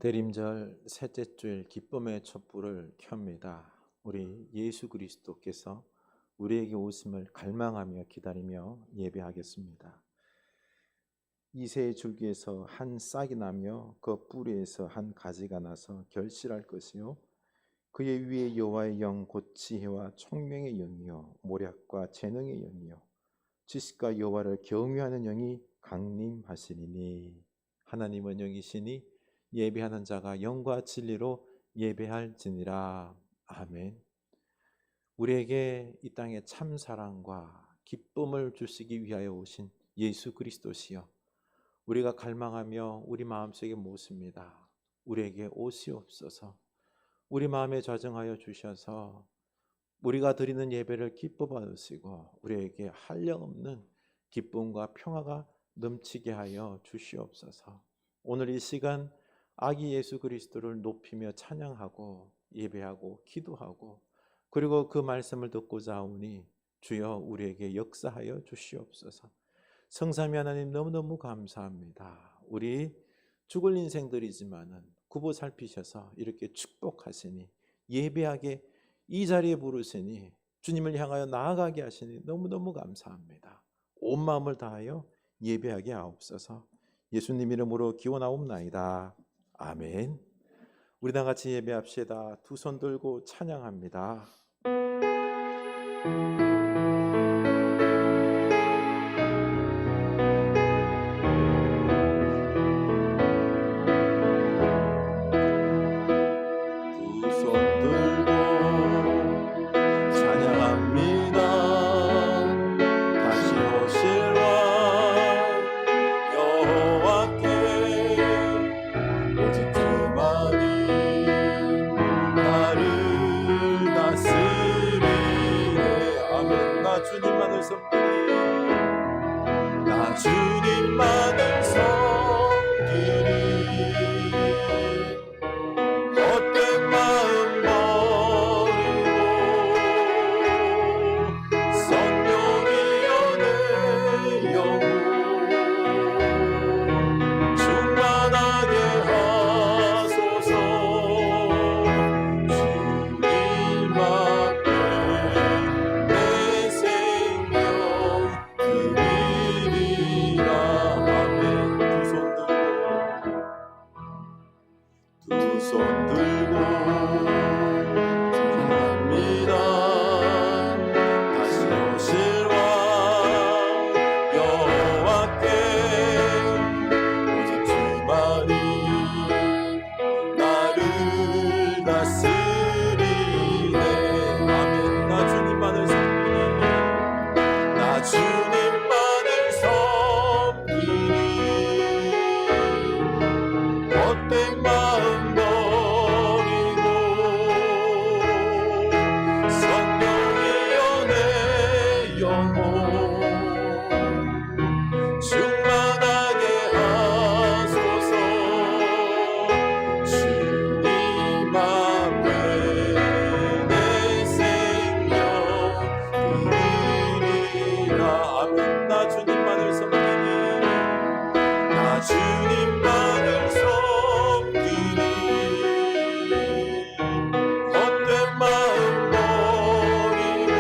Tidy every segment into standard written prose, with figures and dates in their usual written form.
대림절 셋째 주일 기쁨의 촛불을 켭니다. 우리 예수 그리스도께서 우리에게 오심을 갈망하며 기다리며 예배하겠습니다. 이새의 줄기에서 한 싹이 나며 그 뿌리에서 한 가지가 나서 결실할 것이요 그의 위에 여호와의 영 곧 지혜와 총명의 영이요 모략과 재능의 영이요 지식과 여호와를 경외하는 영이 강림하시리니. 하나님은 영이시니 예배하는 자가 영과 진리로 예배할지니라. 아멘. 우리에게 이 땅에 참 사랑과 기쁨을 주시기 위하여 오신 예수 그리스도시여, 우리가 갈망하며 우리 마음속에 모습니다. 우리에게 오시옵소서. 우리 마음에 좌정하여 주셔서 우리가 드리는 예배를 기뻐 받으시고 우리에게 한량없는 기쁨과 평화가 넘치게 하여 주시옵소서. 오늘 이 시간 아기 예수 그리스도를 높이며 찬양하고 예배하고 기도하고 그리고 그 말씀을 듣고자 하오니 주여 우리에게 역사하여 주시옵소서. 성삼위 하나님 너무너무 감사합니다. 우리 죽을 인생들이지만은 굽어 살피셔서 이렇게 축복하시니 예배하게 이 자리에 부르시니 주님을 향하여 나아가게 하시니 너무너무 감사합니다. 온 마음을 다하여 예배하게 하옵소서. 예수님 이름으로 기원하옵나이다. 아멘. 우리 다 같이 예배합시다. 두 손 들고 찬양합니다. 주님만을 섬기리. 헛된 마음 버리고 성령이여 내 영혼 충만하게 하소서. 주님 앞에 내 생명 드리리라. 두 손 들고 찬양합니다. 다시 오실 왕 여호와께 오직 주만이 나를 다스리네. 아멘. 나 주님만을 섬기니 나 주님만을 섬기니. 헛된 마음 버리고 성령이여 내 영혼 충만하게 하소서. 주님 앞에 내 생명 드리리라. 아멘. 나 주님만을 섬기니 나 주님만을 섬기니. 헛된 마음 버리고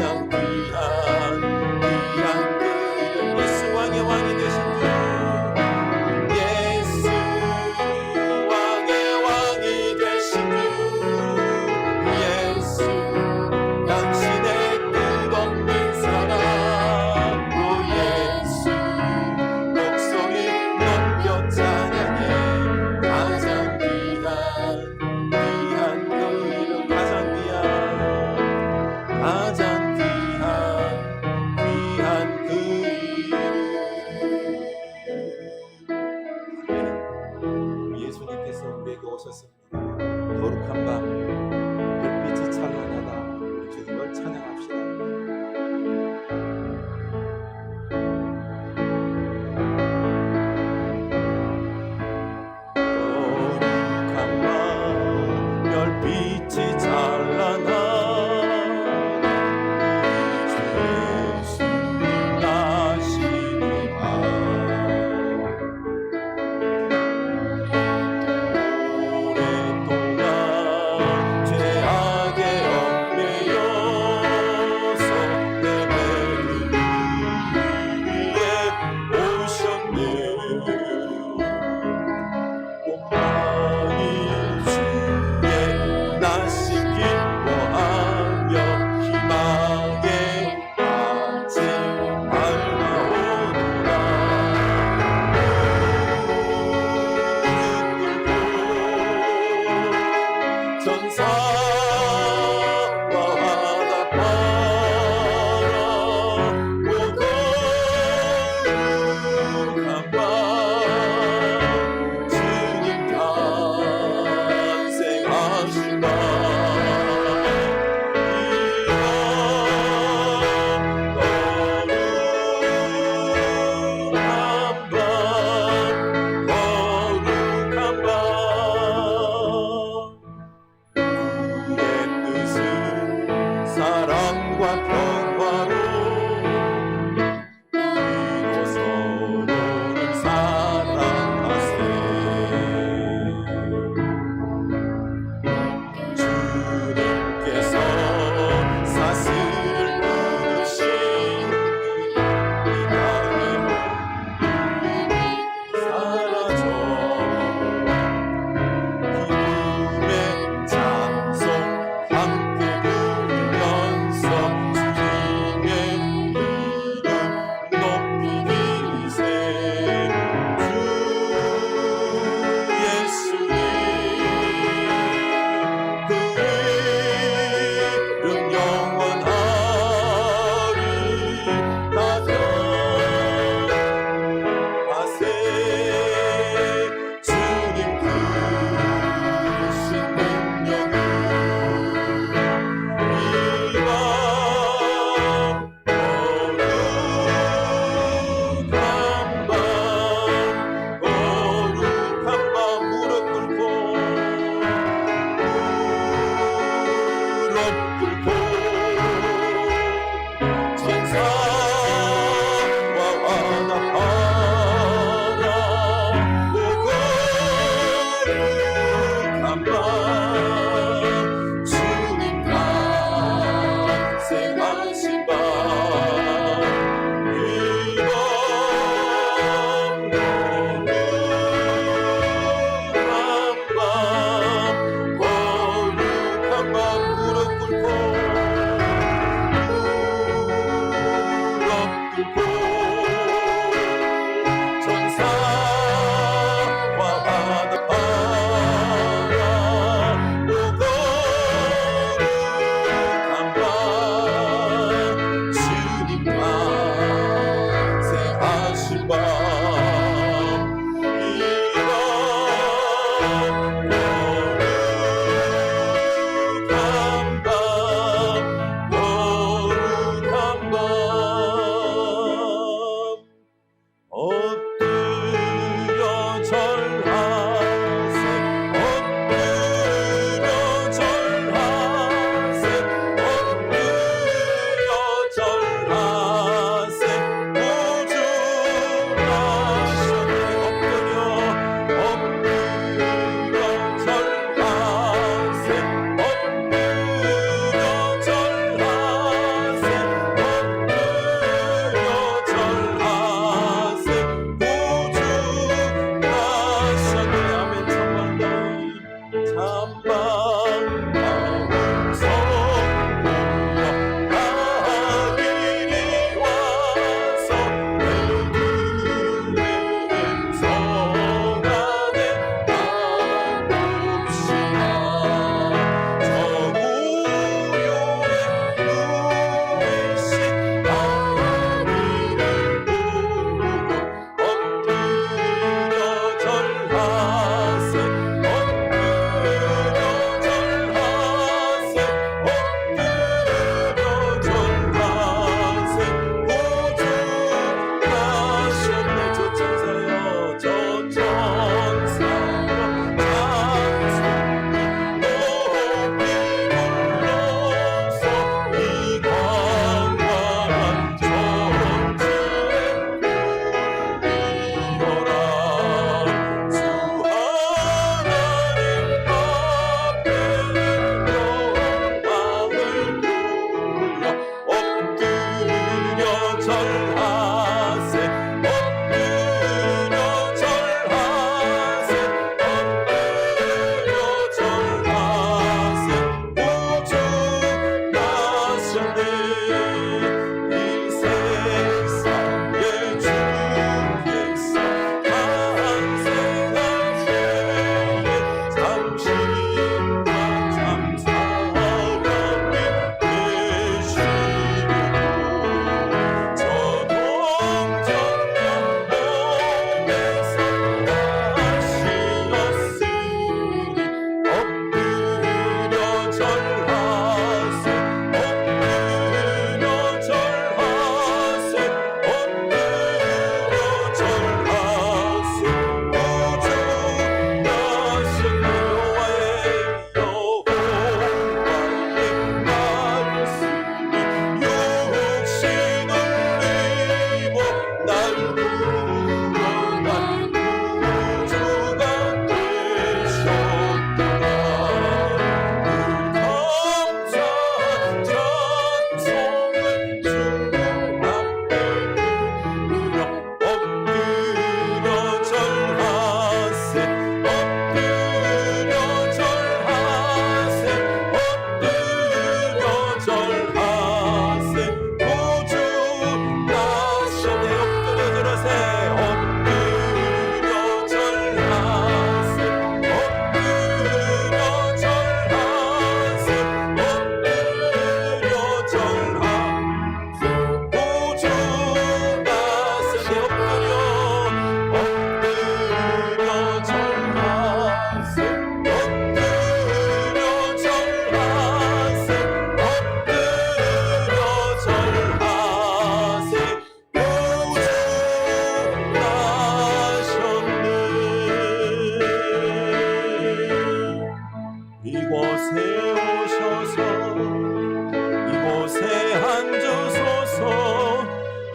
가장 귀한 그 이름 예수 왕의 왕이 되신 주 예수 왕의 왕이 되신 주 예수 당신의 끝없는 사랑 오 예수 목소리 높여 찬양해 가장 귀한 그 이름 가장 귀한 그 이름 예수님께서 우리에게 오셨습니다. 거룩한 밤 별빛이 찬란하다. 우리 주님을 찬양합시다. 거룩한 밤 별빛이 찬란하다.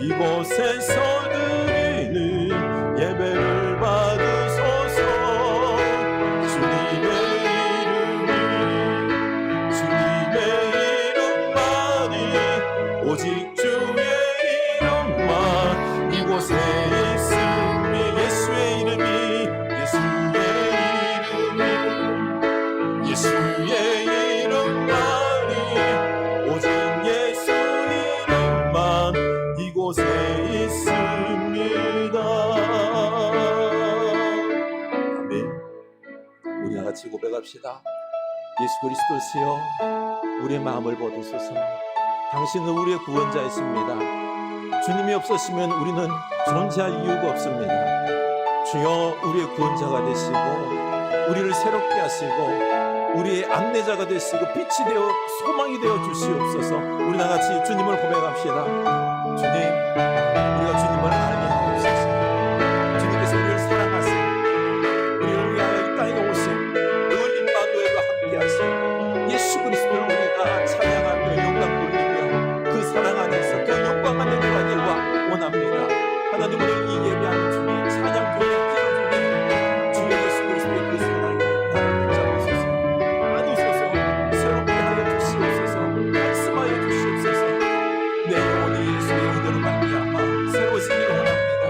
이곳에서 드리는 예배를 받으소서. 주님의 이름만이 오직 주의 이름만 이곳에 있으니 예수의 이름이 예수의 이름만이 오직 예수 이름만 이곳에 있습니다. 아멘. 우리 같이 고백합시다. 예수 그리스도시여, 우리의 마음을 보소서. 당신은 우리의 구원자이십니다. 주님이 없으시면 우리는 존재할 이유가 없습니다. 주여, 우리의 구원자가 되시고 우리를 새롭게 하시고 우리의 안내자가 되시고 빛이 되어 소망이 되어 주시옵소서. 우리 다같이 주님을 고백합시다. 주님, 우리가 주님을 알게 하옵소서. 주님께서 우리를 사랑하시고 우리를 위하여 이 땅에 오신 늘 임마누엘과 함께 하신 예수 그리스도를 우리가 찬양하며 영광 돌리며 그 사랑 안에서 그 영광 안에 들어가기를 원합니다. 하나님, 오늘 이 예배하는 중에 찬양 중에 기도 중에 주의 예수 그리스도의 그 사랑이 나를 붙잡으소서. 안으소서. 새롭게 하여 주시옵소서. 말씀하여 주시옵소서. 내 영혼이 예수의 은혜로 말미암아 새로워지기를 원합니다.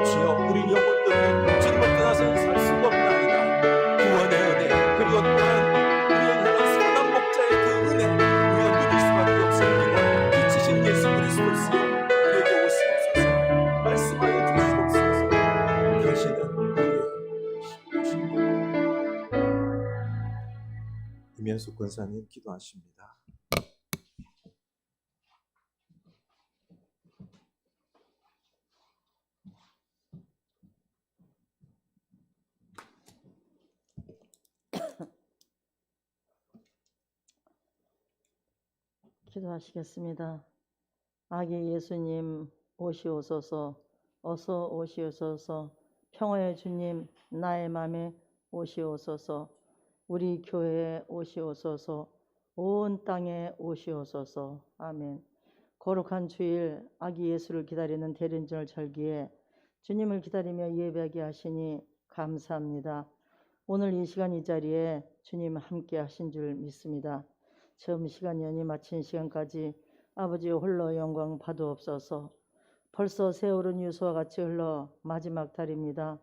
주여, 우리 영혼들이 주님을 떠나서는 살 수가 없나이다. 구원의 은혜, 그리고 또한 우리를 향한 선한 목자의 그 은혜 우리가 누릴 수밖에 없습니다. 빛이신 예수 그리스도시여, 우리에게 오시옵소서. 말씀하여 주시옵소서. 당신은 우리의 힘이십니다. 김현숙 권사님 기도하십니다. 기도하시겠습니다. 아기 예수님 오시옵소서. 어서 오시옵소서. 평화의 주님 나의 맘에 오시옵소서. 우리 교회에 오시옵소서. 온 땅에 오시옵소서. 아멘. 거룩한 주일 아기 예수를 기다리는 대린절 절기에 주님을 기다리며 예배하게 하시니 감사합니다. 오늘 이 시간 이 자리에 주님 함께 하신 줄 믿습니다. 처음 시간 연이 마친 시간까지 아버지 홀로 영광 받으옵소서. 벌써 세월은 유수와 같이 흘러 마지막 달입니다.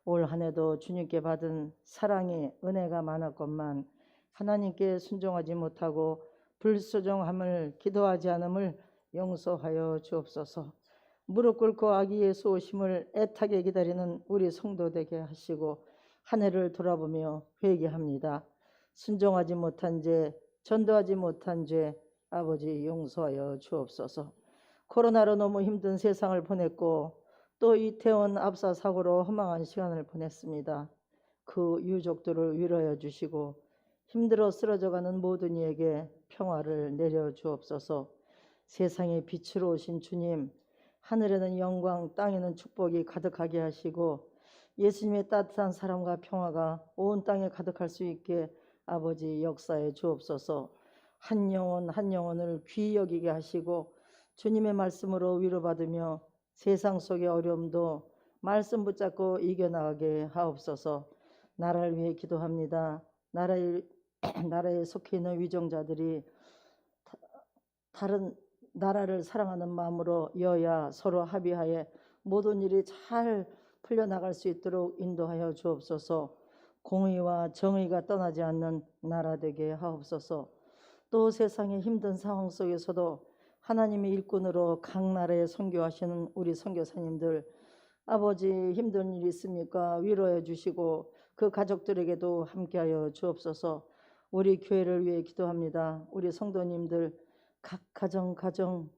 올 한 해도 주님께 받은 사랑의 은혜가 많았건만 하나님께 순종하지 못하고 불순종함을 기도하지 않음을 용서하여 주옵소서. 무릎 꿇고 아기 예수 오심을 애타게 기다리는 우리 성도 되게 하시고 한 해를 돌아보며 회개합니다. 순종하지 못한 죄, 전도하지 못한 죄 아버지 용서하여 주옵소서. 코로나로 너무 힘든 세상을 보냈고 또 이태원 압사 사고로 허망한 시간을 보냈습니다. 그 유족들을 위로해 주시고 힘들어 쓰러져가는 모든 이에게 평화를 내려 주옵소서. 세상의 빛으로 오신 주님, 하늘에는 영광 땅에는 축복이 가득하게 하시고 예수님의 따뜻한 사랑과 평화가 온 땅에 가득할 수 있게 아버지 역사해 주옵소서. 한 영혼 한 영혼을 귀히 여기게 하시고 주님의 말씀으로 위로받으며 세상 속의 어려움도 말씀 붙잡고 이겨나가게 하옵소서. 나라를 위해 기도합니다. 나라에 속해 있는 위정자들이 다른 나라를 사랑하는 마음으로 여야 서로 합의하에 모든 일이 잘 풀려나갈 수 있도록 인도하여 주옵소서. 공의와 정의가 떠나지 않는 나라 되게 하옵소서. 또 세상의 힘든 상황 속에서도 하나님의 일꾼으로 각 나라에 선교하시는 우리 선교사님들, 아버지 힘든 일 있습니까? 위로해 주시고 그 가족들에게도 함께하여 주옵소서. 우리 교회를 위해 기도합니다. 우리 성도님들 각 가정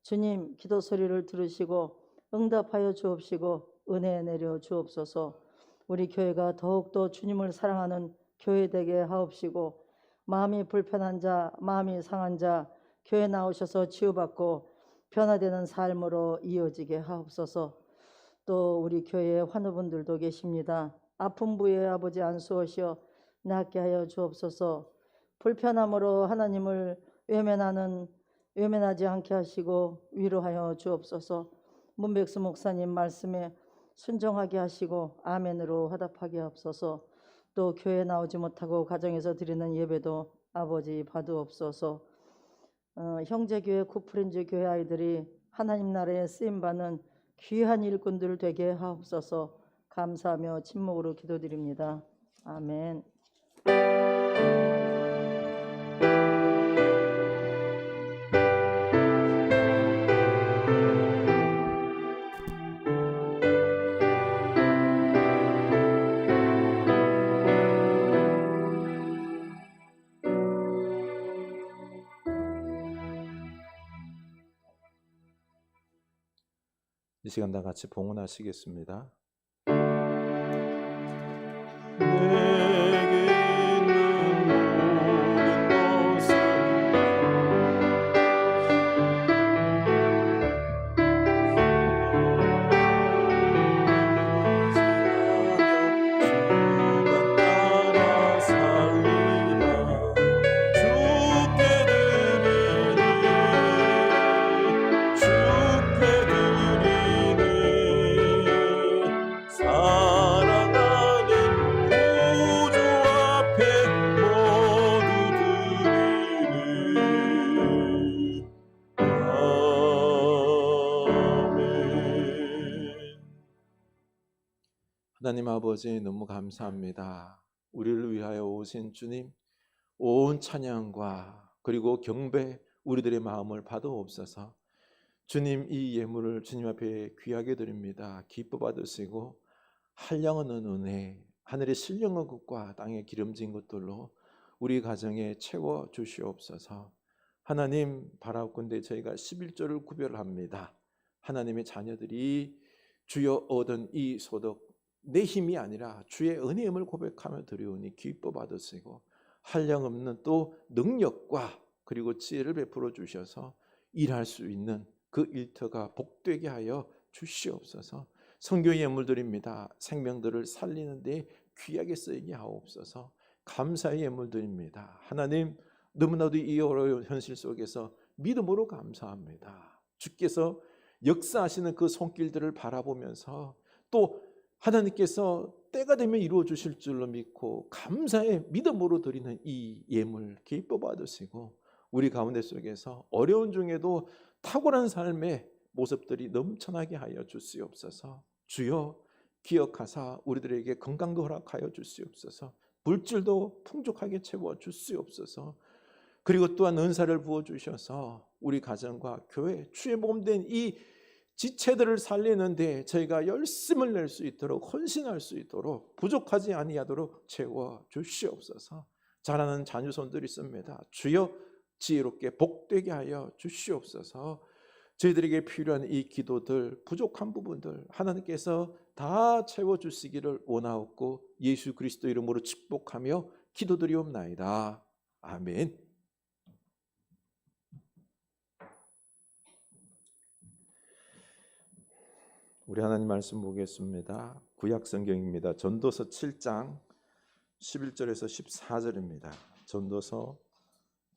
주님 기도 소리를 들으시고 응답하여 주옵시고 은혜 내려 주옵소서. 우리 교회가 더욱더 주님을 사랑하는 교회 되게 하옵시고 마음이 불편한 자, 마음이 상한 자 교회 나오셔서 치유받고 변화되는 삶으로 이어지게 하옵소서. 또 우리 교회에 환우분들도 계십니다. 아픈 부에 아버지 안수하시어 낫게 하여 주옵소서. 불편함으로 하나님을 외면하는 외면하지 않게 하시고 위로하여 주옵소서. 문백수 목사님 말씀에 순종하게 하시고 아멘으로 화답하게 하옵소서. 또 교회 나오지 못하고 가정에서 드리는 예배도 아버지 받으옵소서. 형제교회 쿠프린즈 교회 아이들이 하나님 나라에 쓰임받는 귀한 일꾼들 되게 하옵소서. 감사하며 침묵으로 기도드립니다. 아멘. 이 시간 다 같이 봉헌하시겠습니다. 하나님 아버지 너무 감사합니다. 우리를 위하여 오신 주님, 온 찬양과 그리고 경배 우리들의 마음을 받아옵소서. 주님, 이 예물을 주님 앞에 귀하게 드립니다. 기뻐 받으시고 한량없는 은혜, 하늘의 신령한 것과 땅의 기름진 것들로 우리 가정에 채워 주시옵소서. 하나님, 바라옵건대 저희가 11조를 구별합니다. 하나님의 자녀들이 주여 얻은 이 소득, 내 힘이 아니라 주의 은혜임을 고백하며 드리오니 기뻐 받으시고 한량없는 또 능력과 그리고 지혜를 베풀어 주셔서 일할 수 있는 그 일터가 복되게 하여 주시옵소서. 선교 예물드립니다. 생명들을 살리는 데 귀하게 쓰이게 하옵소서. 감사의 예물드립니다. 하나님, 너무나도 이 어려운 현실 속에서 믿음으로 감사합니다. 주께서 역사하시는 그 손길들을 바라보면서 또 하나님께서 때가 되면 이루어 주실 줄로 믿고 감사의 믿음으로 드리는 이 예물 기뻐 받으시고 우리 가운데 속에서 어려운 중에도 탁월한 삶의 모습들이 넘쳐나게 하여 주시옵소서. 주여, 기억하사 우리들에게 건강도 허락하여 주시옵소서. 물질도 풍족하게 채워 주시옵소서. 그리고 또한 은사를 부어 주셔서 우리 가정과 교회, 주의 몸된 이 지체들을 살리는데 저희가 열심을 낼 수 있도록, 헌신할 수 있도록, 부족하지 아니하도록 채워 주시옵소서. 잘하는 자녀손들이 있습니다. 주여, 지혜롭게 복되게 하여 주시옵소서. 저희들에게 필요한 이 기도들, 부족한 부분들 하나님께서 다 채워주시기를 원하옵고 예수 그리스도 이름으로 축복하며 기도드리옵나이다. 아멘. 우리 하나님 말씀 보겠습니다. 구약 성경입니다. 전도서 7장 11절에서 14절입니다. 전도서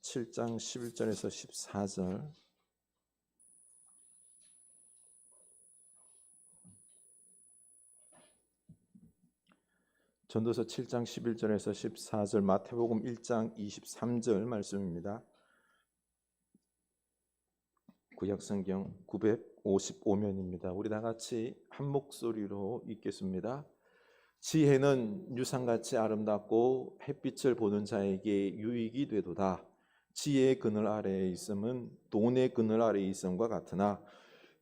7장 11절에서 14절. 전도서 7장 11절에서 14절, 마태복음 1장 23절 말씀입니다. 구약성경 955면입니다. 우리 다 같이 한 목소리로 읽겠습니다. 지혜는 유상같이 아름답고 햇빛을 보는 자에게 유익이 되도다. 지혜의 그늘 아래에 있음은 돈의 그늘 아래에 있음과 같으나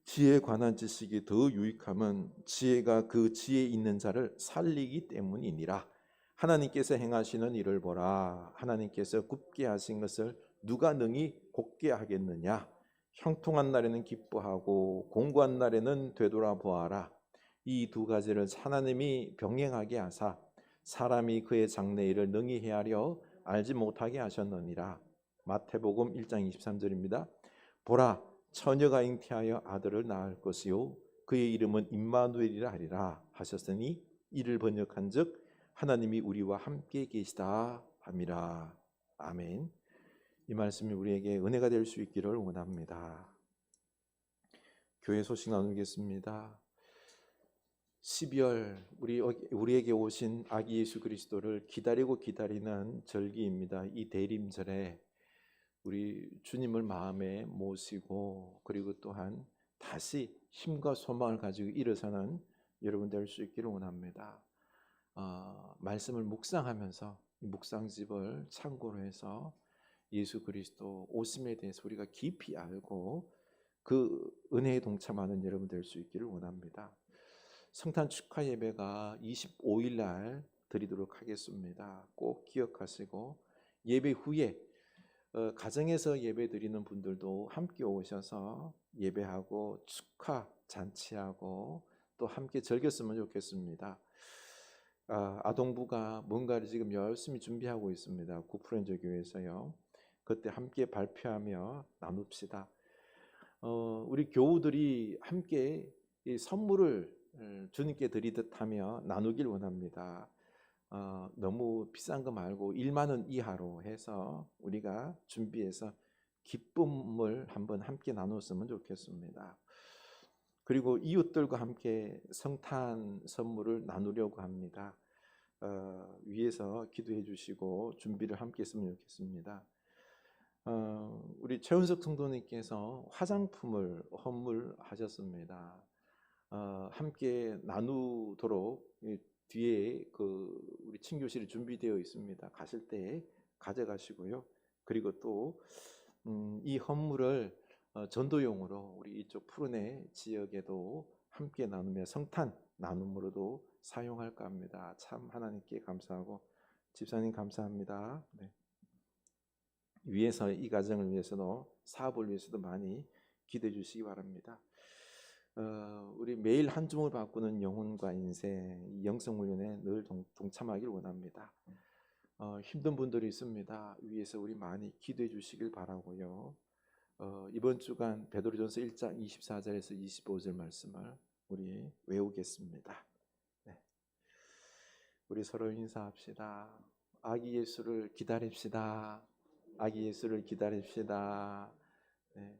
지혜에 관한 지식이 더 유익함은 지혜가 그 지혜 있는 자를 살리기 때문이니라. 하나님께서 행하시는 일을 보라. 하나님께서 굽게 하신 것을 누가 능히 곱게 하겠느냐. 형통한 날에는 기뻐하고 공고한 날에는 되돌아보아라. 이 두 가지를 하나님이 병행하게 하사 사람이 그의 장래일을 능히 헤아려 알지 못하게 하셨느니라. 마태복음 1장 23절입니다. 보라, 처녀가 잉태하여 아들을 낳을 것이요 그의 이름은 임마누엘이라 하리라 하셨으니 이를 번역한즉 하나님이 우리와 함께 계시다 함이라. 아멘. 이 말씀이 우리에게 은혜가 될 수 있기를 원합니다. 교회 소식 나누겠습니다. 12월 우리에게 오신 아기 예수 그리스도를 기다리는 절기입니다. 이 대림절에 우리 주님을 마음에 모시고 그리고 또한 다시 힘과 소망을 가지고 일어서는 여러분 될 수 있기를 원합니다. 말씀을 묵상하면서 이 묵상집을 참고로 해서 예수 그리스도 오심에 대해서 우리가 깊이 알고 그 은혜에 동참하는 여러분 될 수 있기를 원합니다. 성탄 축하 예배가 25일 날 드리도록 하겠습니다. 꼭 기억하시고 예배 후에 가정에서 예배 드리는 분들도 함께 오셔서 예배하고 축하 잔치하고 또 함께 즐겼으면 좋겠습니다. 아동부가 뭔가를 지금 열심히 준비하고 있습니다. 구프렌저 교회에서요. 그때 함께 발표하며 나눕시다. 우리 교우들이 함께 이 선물을 주님께 드리듯 하며 나누길 원합니다. 너무 비싼 거 말고 1만 원 이하로 해서 우리가 준비해서 기쁨을 한번 함께 나눴으면 좋겠습니다. 그리고 이웃들과 함께 성탄 선물을 나누려고 합니다. 위에서 기도해 주시고 준비를 함께 했으면 좋겠습니다. 우리 최은석 성도님께서 화장품을 헌물하셨습니다. 함께 나누도록 뒤에 우리 친교실이 준비되어 있습니다. 가실 때 가져가시고요. 그리고 또 이 헌물을 전도용으로 우리 이쪽 푸르네 지역에도 함께 나누며 성탄 나눔으로도 사용할까 합니다. 참 하나님께 감사하고 집사님 감사합니다. 네. 위해서 이 가정을 위해서도 사업을 위해서도 많이 기도해 주시기 바랍니다. 우리 매일 한 줌을 바꾸는 영혼과 인생 영성 훈련에 늘 동참하길 원합니다. 힘든 분들이 있습니다. 위에서 우리 많이 기도해 주시길 바라고요. 이번 주간 베드로전서 1장 24절에서 25절 말씀을 우리 외우겠습니다. 네. 우리 서로 인사합시다. 아기 예수를 기다립시다. 아기 예수를 기다립시다. 네.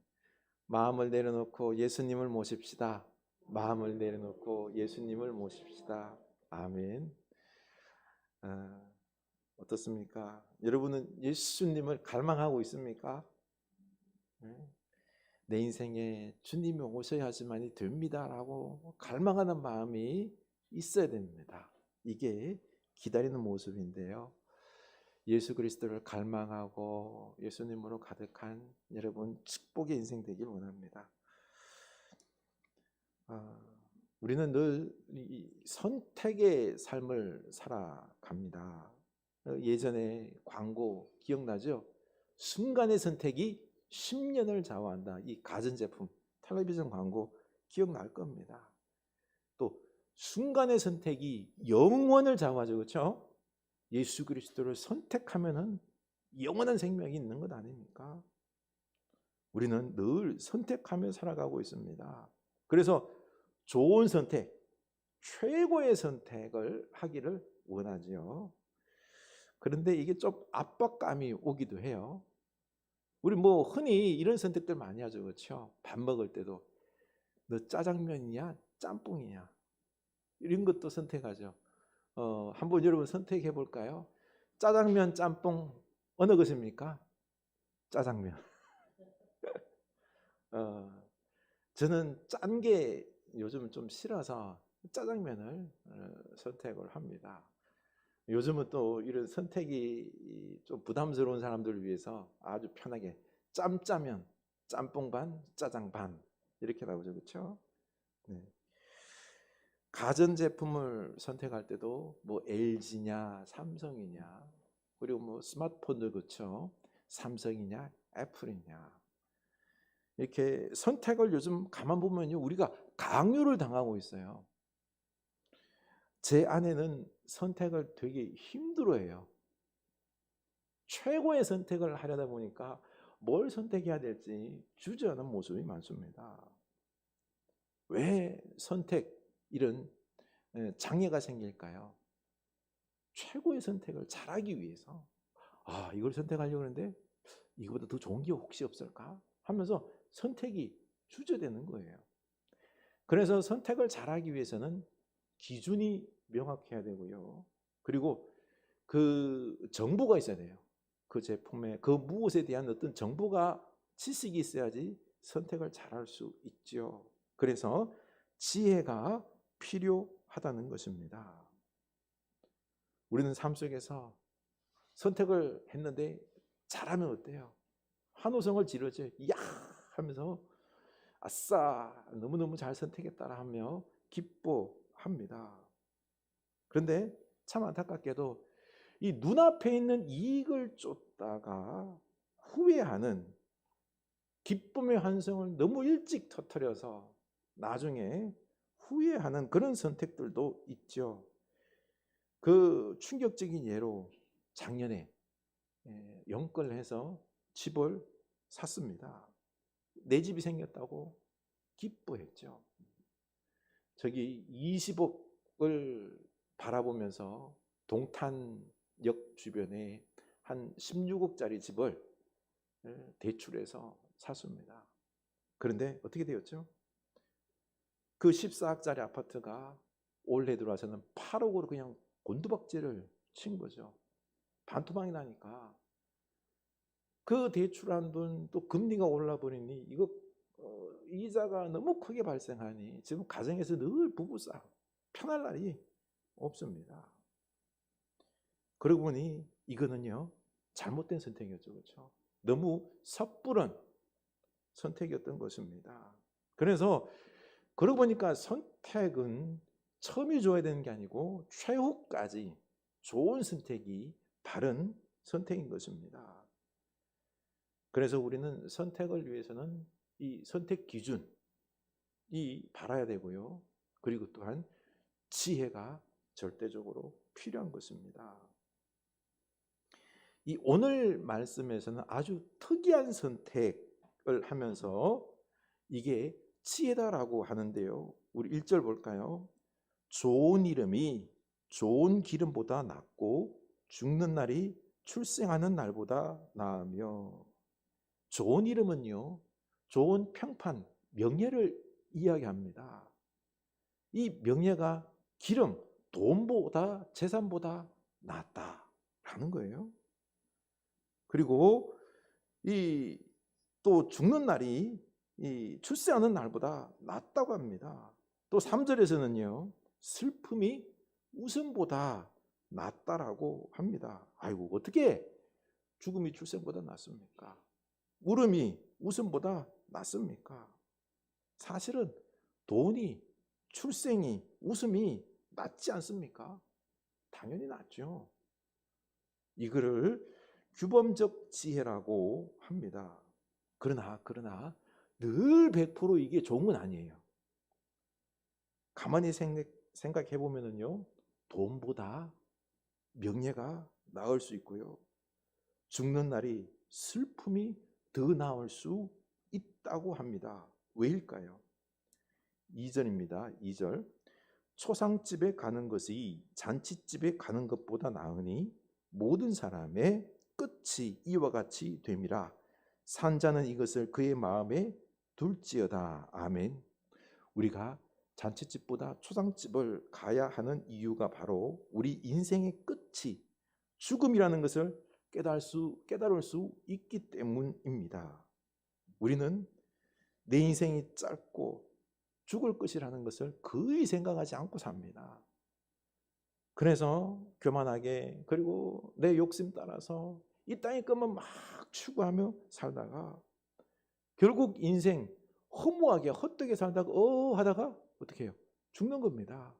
마음을 내려놓고 예수님을 모십시다. 마음을 내려놓고 예수님을 모십시다. 아멘. 어떻습니까? 여러분은 예수님을 갈망하고 있습니까? 내 인생에 주님이 오셔야지만이 됩니다라고 갈망하는 마음이 있어야 됩니다. 이게 기다리는 모습인데요. 예수 그리스도를 갈망하고 예수님으로 가득한 여러분 축복의 인생 되길 원합니다. 우리는 늘 이 선택의 삶을 살아갑니다. 예전에 광고 기억나죠? 순간의 선택이 10년을 좌우한다. 이 가전제품 텔레비전 광고 기억날 겁니다. 또 순간의 선택이 영원을 좌우하죠. 그렇죠? 예수 그리스도를 선택하면은 영원한 생명이 있는 것 아닙니까? 우리는 늘 선택하며 살아가고 있습니다. 그래서 좋은 선택, 최고의 선택을 하기를 원하지요. 그런데 이게 좀 압박감이 오기도 해요. 우리 흔히 이런 선택들 많이 하죠. 그렇죠? 밥 먹을 때도 너 짜장면이냐 짬뽕이냐 이런 것도 선택하죠. 한번 여러분 선택해 볼까요? 짜장면, 짬뽕 어느 것입니까? 짜장면. 저는 짠 게 요즘은 좀 싫어서 짜장면을 선택을 합니다. 요즘은 또 이런 선택이 좀 부담스러운 사람들을 위해서 아주 편하게 짬짜면, 짬뽕 반, 짜장 반 이렇게 나오죠, 그렇죠? 네. 가전제품을 선택할 때도 LG냐 삼성이냐 그리고 스마트폰도 그렇죠. 삼성이냐 애플이냐 이렇게 선택을 요즘 가만 보면요 우리가 강요를 당하고 있어요. 제 아내는 선택을 되게 힘들어해요. 최고의 선택을 하려다 보니까 뭘 선택해야 될지 주저하는 모습이 많습니다. 왜 선택 이런 장애가 생길까요? 최고의 선택을 잘하기 위해서 이걸 선택하려고 하는데 이거보다 더 좋은 게 혹시 없을까? 하면서 선택이 주저되는 거예요. 그래서 선택을 잘하기 위해서는 기준이 명확해야 되고요. 그리고 그 정보가 있어야 돼요. 그 제품에 그 무엇에 대한 어떤 정보가 지식이 있어야지 선택을 잘할 수 있죠. 그래서 지혜가 필요하다는 것입니다. 우리는 삶 속에서 선택을 했는데 잘하면 어때요? 환호성을 지르죠. 야 하면서 아싸 너무너무 잘 선택했다 하며 기뻐합니다. 그런데 참 안타깝게도 이 눈앞에 있는 이익을 쫓다가 후회하는 기쁨의 환성을 너무 일찍 터뜨려서 나중에 후회하는 그런 선택들도 있죠. 그 충격적인 예로 작년에 영끌을 해서 집을 샀습니다. 내 집이 생겼다고 기뻐했죠. 저기 20억을 바라보면서 동탄역 주변에 한 16억짜리 집을 대출해서 샀습니다. 그런데 어떻게 되었죠? 그 14억짜리 아파트가 올해 들어와서는 8억으로 그냥 곤두박질을 친 거죠. 반토막이 나니까 그 대출한 돈 또 금리가 올라 버리니 이거 이자가 너무 크게 발생하니 지금 가정에서 늘 부부싸움 편할 날이 없습니다. 그러고 보니 이거는요 잘못된 선택이었죠. 그렇죠? 너무 섣부른 선택이었던 것입니다. 그래서 그러고 보니까 선택은 처음이 좋아야 되는 게 아니고 최후까지 좋은 선택이 바른 선택인 것입니다. 그래서 우리는 선택을 위해서는 이 선택 기준이 바라야 되고요. 그리고 또한 지혜가 절대적으로 필요한 것입니다. 이 오늘 말씀에서는 아주 특이한 선택을 하면서 이게 지혜다라고 하는데요. 우리 1절 볼까요? 좋은 이름이 좋은 기름보다 낫고 죽는 날이 출생하는 날보다 나으며, 좋은 이름은요 좋은 평판, 명예를 이야기합니다. 이 명예가 기름, 돈보다 재산보다 낫다라는 거예요. 그리고 이 또 죽는 날이 이 출세하는 날보다 낫다고 합니다. 또 3절에서는요 슬픔이 웃음보다 낫다라고 합니다. 아이고 어떻게 죽음이 출생보다 낫습니까? 울음이 웃음보다 낫습니까? 사실은 돈이, 출생이, 웃음이 낫지 않습니까? 당연히 낫죠. 이거를 규범적 지혜라고 합니다. 그러나 늘 100% 이게 좋은 건 아니에요. 가만히 생각해 보면은요, 돈보다 명예가 나을 수 있고요, 죽는 날이 슬픔이 더 나을 수 있다고 합니다. 왜일까요? 2절입니다. 2절. 초상집에 가는 것이 잔치집에 가는 것보다 나으니 모든 사람의 끝이 이와 같이 됨이라. 산자는 이것을 그의 마음에 둘지어다. 아멘. 우리가 잔치집보다 초상집을 가야 하는 이유가 바로 우리 인생의 끝이 죽음이라는 것을 깨달을 수 있기 때문입니다. 우리는 내 인생이 짧고 죽을 것이라는 것을 거의 생각하지 않고 삽니다. 그래서 교만하게, 그리고 내 욕심 따라서 이 땅의 것만 막 추구하며 살다가 결국 인생 허무하게 헛되게 살다가 하다가 어떻게 해요? 죽는 겁니다.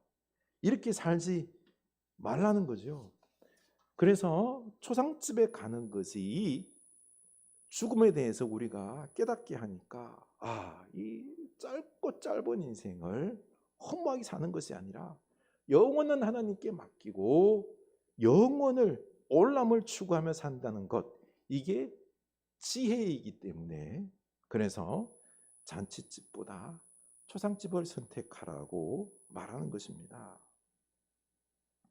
이렇게 살지 말라는 거죠. 그래서 초상집에 가는 것이 죽음에 대해서 우리가 깨닫게 하니까 이 짧고 짧은 인생을 허무하게 사는 것이 아니라 영원은 하나님께 맡기고 영원을 올람을 추구하며 산다는 것, 이게 지혜이기 때문에 그래서 잔치집보다 초상집을 선택하라고 말하는 것입니다.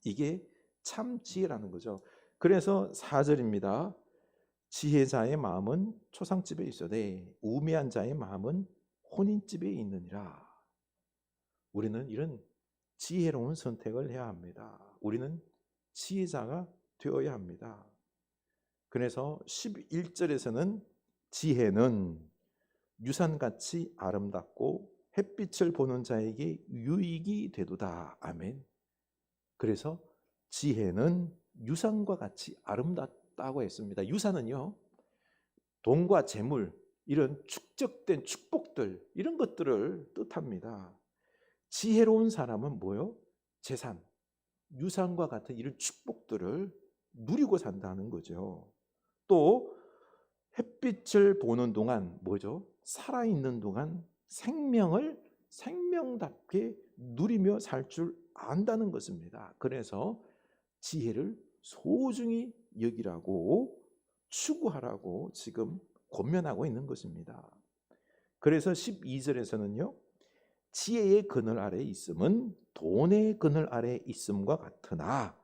이게 참 지혜라는 거죠. 그래서 4절입니다. 지혜자의 마음은 초상집에 있어되 우매한 자의 마음은 혼인집에 있느니라. 우리는 이런 지혜로운 선택을 해야 합니다. 우리는 지혜자가 되어야 합니다. 그래서 11절에서는 지혜는 유산같이 아름답고 햇빛을 보는 자에게 유익이 되도다. 아멘. 그래서 지혜는 유산과 같이 아름답다고 했습니다. 유산은요, 돈과 재물, 이런 축적된 축복들, 이런 것들을 뜻합니다. 지혜로운 사람은 뭐요? 재산, 유산과 같은 이런 축복들을 누리고 산다는 거죠. 또 햇빛을 보는 동안 뭐죠? 살아있는 동안 생명을 생명답게 누리며 살 줄 안다는 것입니다. 그래서 지혜를 소중히 여기라고 추구하라고 지금 권면하고 있는 것입니다. 그래서 12절에서는요. 지혜의 그늘 아래 있음은 돈의 그늘 아래 있음과 같으나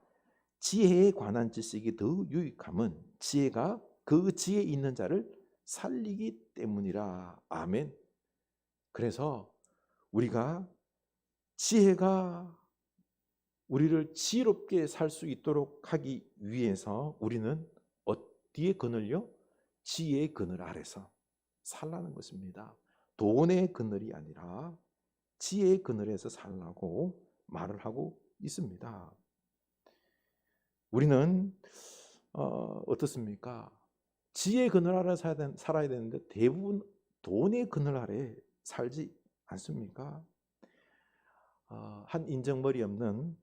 지혜에 관한 지식이 더 유익함은 지혜가 그 지혜 있는 자를 살리기 때문이라. 아멘. 그래서 우리가 지혜가 우리를 지혜롭게 살 수 있도록 하기 위해서 우리는 어디에 그늘요? 지혜의 그늘 아래서 살라는 것입니다. 돈의 그늘이 아니라 지혜의 그늘에서 살라고 말을 하고 있습니다. 우리는 어떻습니까? 지혜의 그늘 아래 살아야 되는데 대부분 돈의 그늘 아래 살지 않습니까? 한 인정머리 없는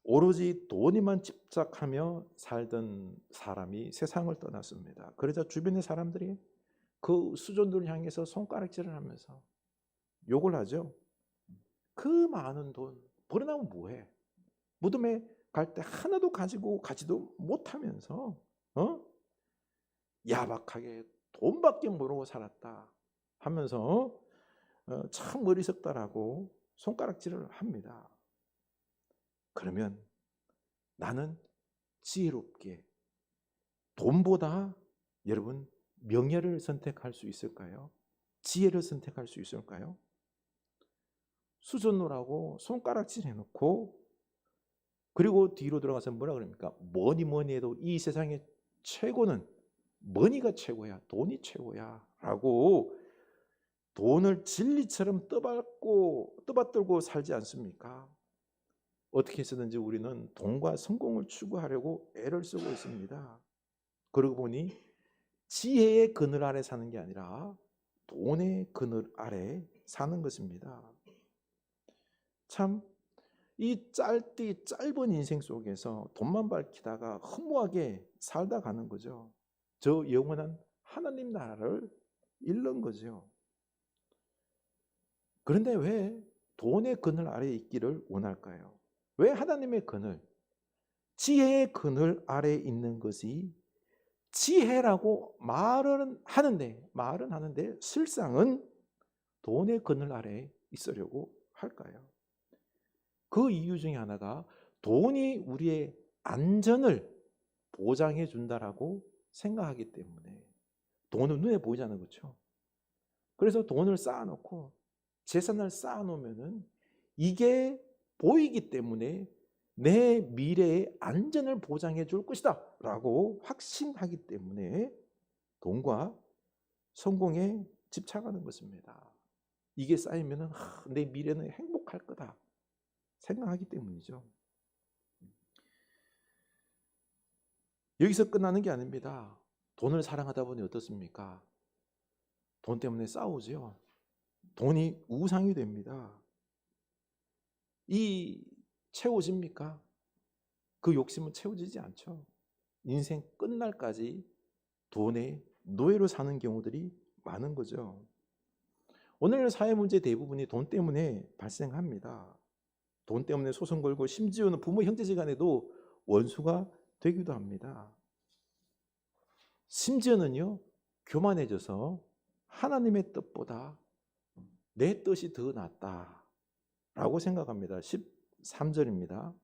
오로지 돈에만 집착하며 살던 사람이 세상을 떠났습니다. 그러자 주변의 사람들이 그 수존들을 향해서 손가락질을 하면서 욕을 하죠. 그 많은 돈 버려나면 뭐해? 무덤에 갈 때 하나도 가지고 가지도 못하면서 야박하게 돈밖에 모르고 살았다 하면서 참 어리석다라고 손가락질을 합니다. 그러면 나는 지혜롭게 돈보다 여러분 명예를 선택할 수 있을까요? 지혜를 선택할 수 있을까요? 수전노라고 손가락질 해놓고 그리고 뒤로 들어가서 뭐라 그럽니까? 뭐니 해도 이 세상의 최고는 머니가 최고야, 돈이 최고야 라고 돈을 진리처럼 떠받들고 살지 않습니까? 어떻게 해서든지 우리는 돈과 성공을 추구하려고 애를 쓰고 있습니다. 그러고 보니 지혜의 그늘 아래 사는 게 아니라 돈의 그늘 아래 사는 것입니다. 참 이 짧은 인생 속에서 돈만 밝히다가 허무하게 살다 가는 거죠. 저 영원한 하나님 나라를 잃는 거죠. 그런데 왜 돈의 그늘 아래에 있기를 원할까요? 왜 하나님의 그늘, 지혜의 그늘 아래에 있는 것이 지혜라고 말은 하는데 실상은 돈의 그늘 아래에 있으려고 할까요? 그 이유 중에 하나가 돈이 우리의 안전을 보장해 준다라고 생각하기 때문에 돈은 눈에 보이지 않는 거죠. 그래서 돈을 쌓아놓고 재산을 쌓아놓으면은 이게 보이기 때문에 내 미래의 안전을 보장해 줄 것이다 라고 확신하기 때문에 돈과 성공에 집착하는 것입니다. 이게 쌓이면은 내 미래는 행복할 거다 생각하기 때문이죠. 여기서 끝나는 게 아닙니다. 돈을 사랑하다 보니 어떻습니까? 돈 때문에 싸우죠. 돈이 우상이 됩니다. 이 채워집니까? 그 욕심은 채워지지 않죠. 인생 끝날까지 돈의 노예로 사는 경우들이 많은 거죠. 오늘 사회 문제 대부분이 돈 때문에 발생합니다. 돈 때문에 소송 걸고 심지어는 부모 형제지간에도 원수가 되기도 합니다. 심지어는요 교만해져서 하나님의 뜻보다 내 뜻이 더 낫다라고 생각합니다. 13절입니다.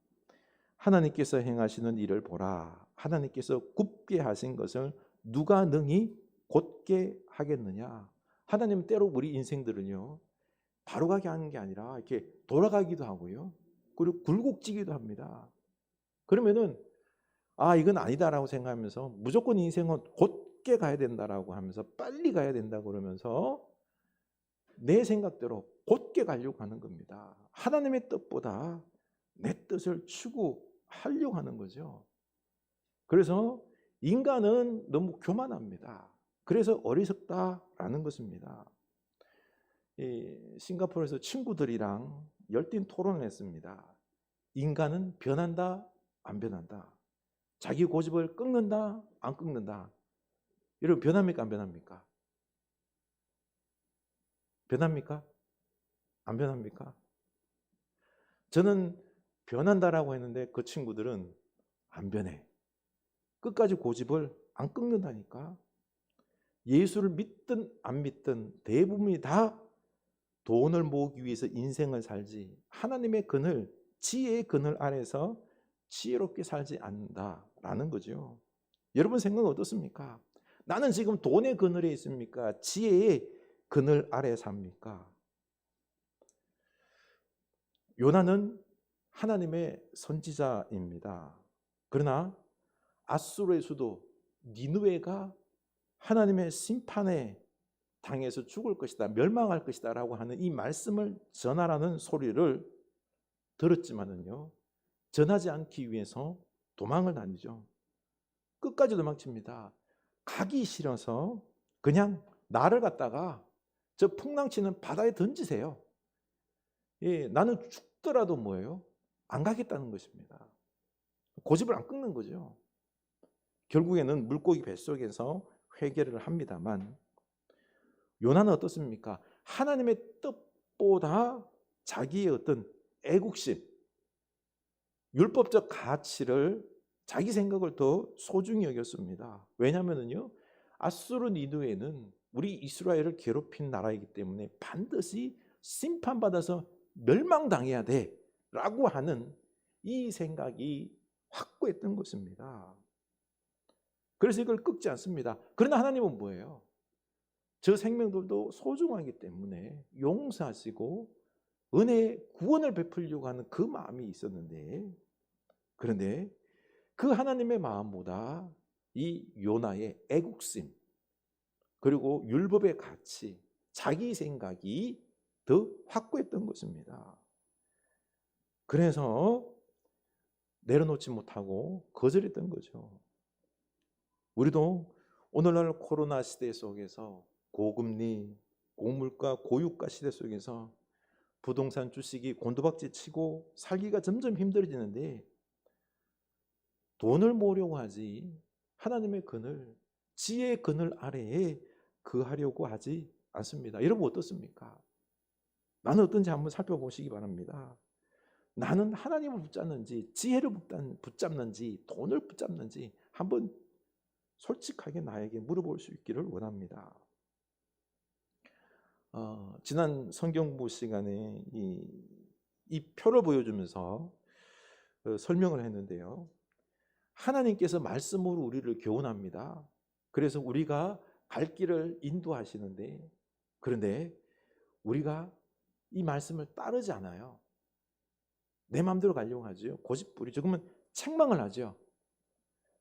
하나님께서 행하시는 일을 보라. 하나님께서 굽게 하신 것을 누가 능히 곧게 하겠느냐. 하나님은 때로 우리 인생들은요, 바로 가게 하는 게 아니라 이렇게 돌아가기도 하고요, 그리고 굴곡지기도 합니다. 그러면은 이건 아니다라고 생각하면서 무조건 인생은 곧게 가야 된다라고 하면서 빨리 가야 된다 그러면서 내 생각대로 곧게 가려고 하는 겁니다. 하나님의 뜻보다 내 뜻을 추구하려고 하는 거죠. 그래서 인간은 너무 교만합니다. 그래서 어리석다라는 것입니다. 싱가포르에서 친구들이랑 열띤 토론을 했습니다. 인간은 변한다, 안 변한다? 자기 고집을 꺾는다, 안 꺾는다? 여러분, 변합니까, 안 변합니까? 변합니까? 안 변합니까? 저는 변한다라고 했는데 그 친구들은 안 변해. 끝까지 고집을 안 꺾는다니까. 예수를 믿든 안 믿든 대부분이 다 돈을 모으기 위해서 인생을 살지, 하나님의 그늘, 지혜의 그늘 아래서 지혜롭게 살지 않는다라는 거죠. 여러분 생각은 어떻습니까? 나는 지금 돈의 그늘에 있습니까? 지혜의 그늘 아래 삽니까? 요나는 하나님의 선지자입니다. 그러나 아수르의 수도 니느웨가 하나님의 심판에 당해서 죽을 것이다, 멸망할 것이다 라고 하는 이 말씀을 전하라는 소리를 들었지만은요, 전하지 않기 위해서 도망을 다니죠. 끝까지 도망칩니다. 가기 싫어서 그냥 나를 갖다가 저 풍랑치는 바다에 던지세요. 나는 죽더라도 뭐예요? 안 가겠다는 것입니다. 고집을 안 꺾는 거죠. 결국에는 물고기 뱃속에서 회개를 합니다만, 요나는 어떻습니까? 하나님의 뜻보다 자기의 어떤 애국심, 율법적 가치를, 자기 생각을 더 소중히 여겼습니다. 왜냐하면요, 아수르 니느웨는 우리 이스라엘을 괴롭힌 나라이기 때문에 반드시 심판받아서 멸망당해야 돼라고 하는 이 생각이 확고했던 것입니다. 그래서 이걸 꺾지 않습니다. 그러나 하나님은 뭐예요? 저 생명들도 소중하기 때문에 용서하시고 은혜의 구원을 베풀려고 하는 그 마음이 있었는데, 그런데 그 하나님의 마음보다 이 요나의 애국심, 그리고 율법의 가치, 자기 생각이 더 확고했던 것입니다. 그래서 내려놓지 못하고 거절했던 거죠. 우리도 오늘날 코로나 시대 속에서 고금리, 고물가, 고유가 시대 속에서 부동산 주식이 곤두박질 치고 살기가 점점 힘들어지는데, 돈을 모으려고 하지 하나님의 그늘, 지혜의 그늘 아래에 거하려고 하지 않습니다. 여러분 어떻습니까? 나는 어떤지 한번 살펴보시기 바랍니다. 나는 하나님을 붙잡는지, 지혜를 붙잡는지, 돈을 붙잡는지 한번 솔직하게 나에게 물어볼 수 있기를 원합니다. 지난 성경부 시간에 이 표를 보여주면서 설명을 했는데요, 하나님께서 말씀으로 우리를 교훈합니다. 그래서 우리가 갈 길을 인도하시는데, 그런데 우리가 이 말씀을 따르지 않아요. 내 마음대로 가려고 하죠. 고집부리죠. 그러면 책망을 하죠.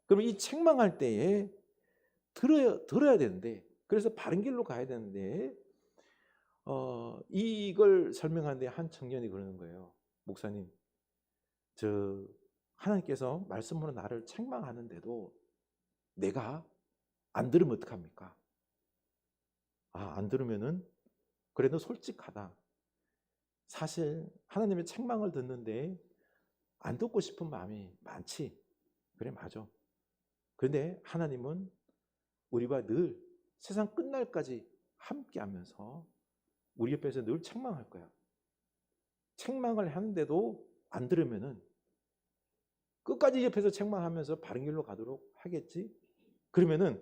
그러면 이 책망할 때에 들어야 되는데, 그래서 바른 길로 가야 되는데, 이걸 설명하는데 한 청년이 그러는 거예요. 목사님, 하나님께서 말씀으로 나를 책망하는데도 내가 안 들으면 어떡합니까? 안 들으면은 그래도 솔직하다. 사실 하나님의 책망을 듣는데 안 듣고 싶은 마음이 많지. 그래, 맞아. 그런데 하나님은 우리와 늘 세상 끝날까지 함께하면서 우리 옆에서 늘 책망할 거야. 책망을 하는데도 안 들으면은 끝까지 옆에서 책망하면서 바른 길로 가도록 하겠지. 그러면은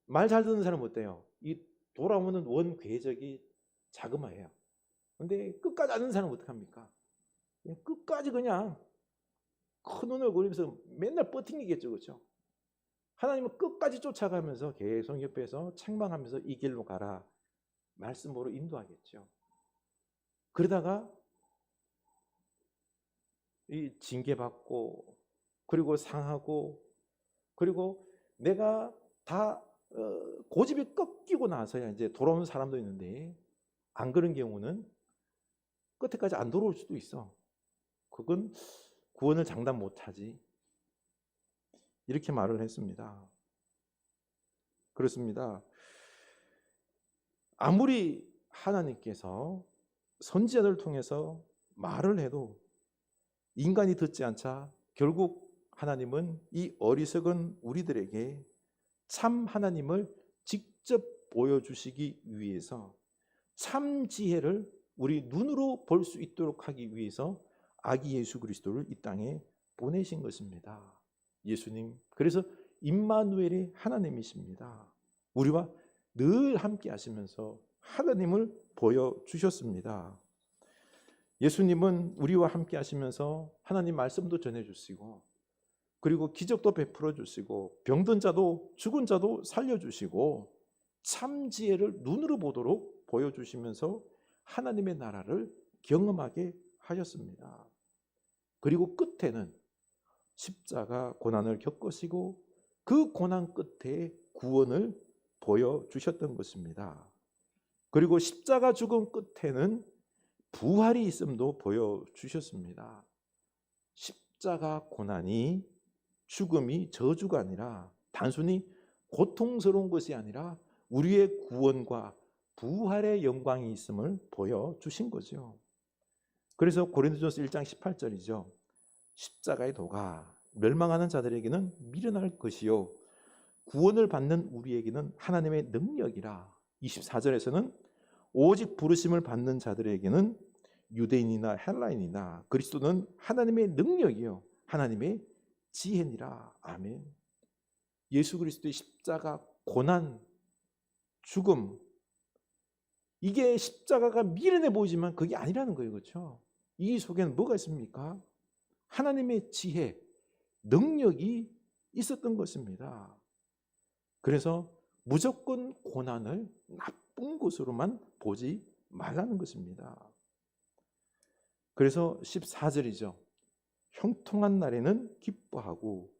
말 잘 듣는 사람은 어때요? 이 돌아오는 원 궤적이 자그마해요. 근데 끝까지 안 듣는 사람은 어떡합니까? 끝까지 그냥 큰 눈을 그리면서 맨날 버팅기겠죠, 그렇죠? 하나님은 끝까지 쫓아가면서 계속 옆에서 책망하면서 이 길로 가라 말씀으로 인도하겠죠. 그러다가 이 징계받고 그리고 상하고 그리고 내가 다 고집이 꺾이고 나서야 이제 돌아오는 사람도 있는데, 안 그런 경우는 끝에까지 안 돌아올 수도 있어. 그건 구원을 장담 못하지. 이렇게 말을 했습니다. 그렇습니다. 아무리 하나님께서 선지자들을 통해서 말을 해도 인간이 듣지 않자 결국 하나님은 이 어리석은 우리들에게 참 하나님을 직접 보여주시기 위해서 참 지혜를 우리 눈으로 볼 수 있도록 하기 위해서 아기 예수 그리스도를 이 땅에 보내신 것입니다. 예수님, 그래서 임마누엘이 하나님이십니다. 우리와 늘 함께 하시면서 하나님을 보여주셨습니다. 예수님은 우리와 함께 하시면서 하나님 말씀도 전해주시고 그리고 기적도 베풀어 주시고 병든 자도 죽은 자도 살려주시고 참 지혜를 눈으로 보도록 보여주시면서 하나님의 나라를 경험하게 하셨습니다. 그리고 끝에는 십자가 고난을 겪으시고 그 고난 끝에 구원을 보여주셨던 것입니다. 그리고 십자가 죽음 끝에는 부활이 있음도 보여주셨습니다. 십자가 고난이 죽음이 저주가 아니라 단순히 고통스러운 것이 아니라 우리의 구원과 부활의 영광이 있음을 보여주신 거죠. 그래서 고린도전서 1장 18절이죠. 십자가의 도가 멸망하는 자들에게는 미련할 것이요 구원을 받는 우리에게는 하나님의 능력이라. 24절에서는 오직 부르심을 받는 자들에게는 유대인이나 헬라인이나 그리스도는 하나님의 능력이요 하나님의 지혜니라. 아멘. 예수 그리스도의 십자가 고난, 죽음, 이게 십자가가 미련해 보이지만 그게 아니라는 거예요. 그렇죠? 이 속에는 뭐가 있습니까? 하나님의 지혜, 능력이 있었던 것입니다. 그래서 무조건 고난을 나쁜 것으로만 보지 말라는 것입니다. 그래서 14절이죠. 형통한 날에는 기뻐하고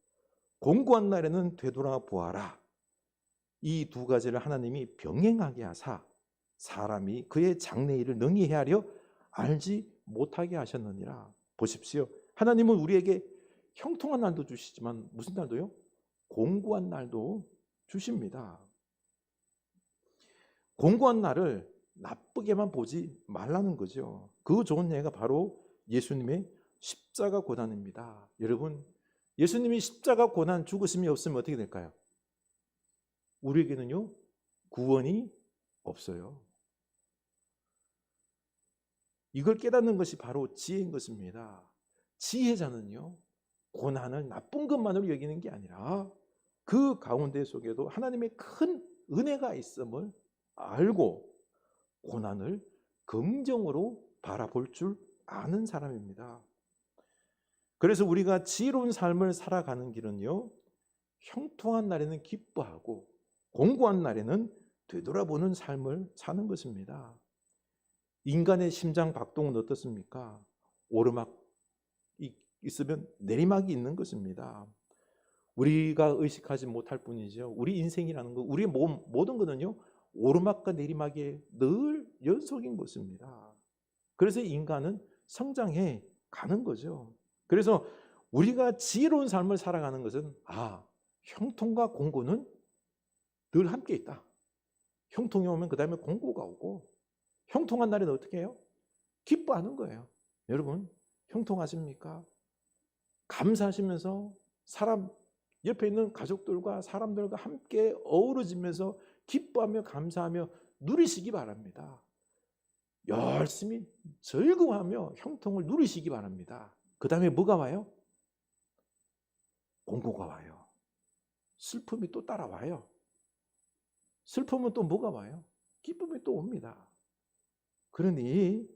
공고한 날에는 되돌아보아라. 이 두 가지를 하나님이 병행하게 하사 사람이 그의 장래일을 능히 헤아려 알지 못하게 하셨느니라. 보십시오. 하나님은 우리에게 형통한 날도 주시지만 무슨 날도요? 공고한 날도 주십니다. 공고한 날을 나쁘게만 보지 말라는 거죠. 그 좋은 예가 바로 예수님의 십자가 고난입니다. 여러분, 예수님이 십자가 고난 죽으심이 없으면 어떻게 될까요? 우리에게는요, 구원이 없어요. 이걸 깨닫는 것이 바로 지혜인 것입니다. 지혜자는요, 고난을 나쁜 것만으로 여기는 게 아니라 그 가운데 속에도 하나님의 큰 은혜가 있음을 알고 고난을 긍정으로 바라볼 줄 아는 사람입니다. 그래서 우리가 지혜로운 삶을 살아가는 길은요, 형통한 날에는 기뻐하고 공고한 날에는 되돌아보는 삶을 사는 것입니다. 인간의 심장 박동은 어떻습니까? 오르막이 있으면 내리막이 있는 것입니다. 우리가 의식하지 못할 뿐이죠. 우리 인생이라는 거, 우리의 모든 것은요, 오르막과 내리막의 늘 연속인 것입니다. 그래서 인간은 성장해 가는 거죠. 그래서 우리가 지혜로운 삶을 살아가는 것은 형통과 공고는 늘 함께 있다. 형통이 오면 그 다음에 공고가 오고, 형통한 날에는 어떻게 해요? 기뻐하는 거예요. 여러분, 형통하십니까? 감사하시면서 사람 옆에 있는 가족들과 사람들과 함께 어우러지면서 기뻐하며 감사하며 누리시기 바랍니다. 열심히 즐거워하며 형통을 누리시기 바랍니다. 그 다음에 뭐가 와요? 공고가 와요. 슬픔이 또 따라와요. 슬픔은 또 뭐가 와요? 기쁨이 또 옵니다. 그러니